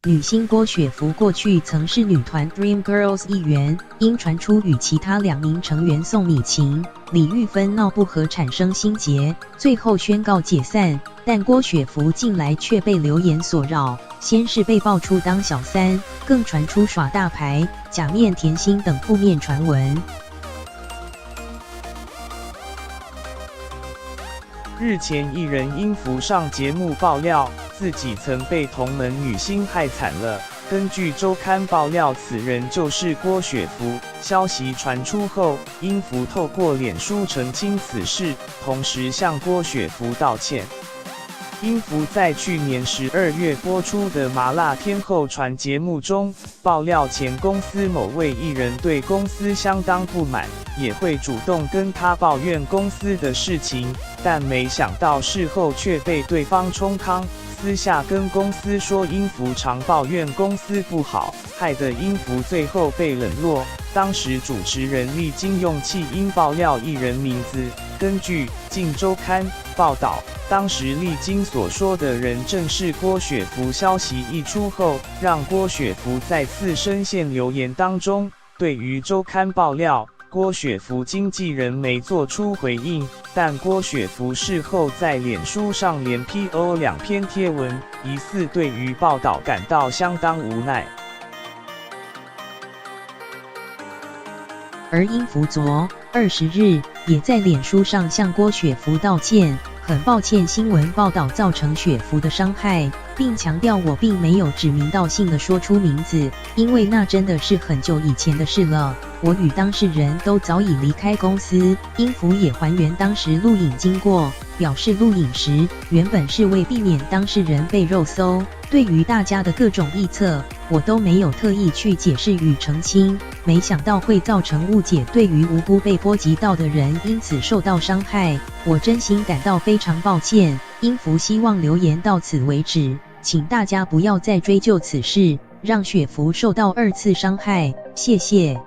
女星郭雪芙过去曾是女团 Dream Girls 一员，因传出与其他2名成员宋米晴、李玉芬闹不和产生心结，最后宣告解散。但郭雪芙近来却被流言所扰，先是被爆出当小三，更传出耍大牌、假面甜心等负面传闻。日前，艺人因服上节目爆料，自己曾被同门女星害惨了。根据周刊爆料，此人就是郭雪芙。消息传出后，英福透过脸书澄清此事，同时向郭雪芙道歉。英福在去年12月播出的《麻辣天后传》节目中爆料，前公司某位艺人对公司相当不满，也会主动跟他抱怨公司的事情，但没想到事后却被对方冲康，私下跟公司说英福常抱怨公司不好，害得英福最后被冷落。当时主持人历经用气因爆料艺人名字。根据《镜周刊》报道，当时历经所说的人正是郭雪芙。消息一出后，让郭雪芙再次深陷流言当中。对于周刊爆料，郭雪芙经纪人没做出回应，但郭雪芙事后在脸书上连 PO 2篇贴文，疑似对于报道感到相当无奈。而英福昨20日也在脸书上向郭雪芙道歉，很抱歉新闻报道造成雪芙的伤害，并强调我并没有指名道姓的说出名字，因为那真的是很久以前的事了。我与当事人都早已离开公司。英福也还原当时录影经过，表示录影时原本是为避免当事人被肉搜，对于大家的各种臆测，我都没有特意去解释与澄清，没想到会造成误解，对于无辜被波及到的人因此受到伤害，我真心感到非常抱歉。英福希望留言到此为止，请大家不要再追究此事，让雪芙受到2次伤害，谢谢。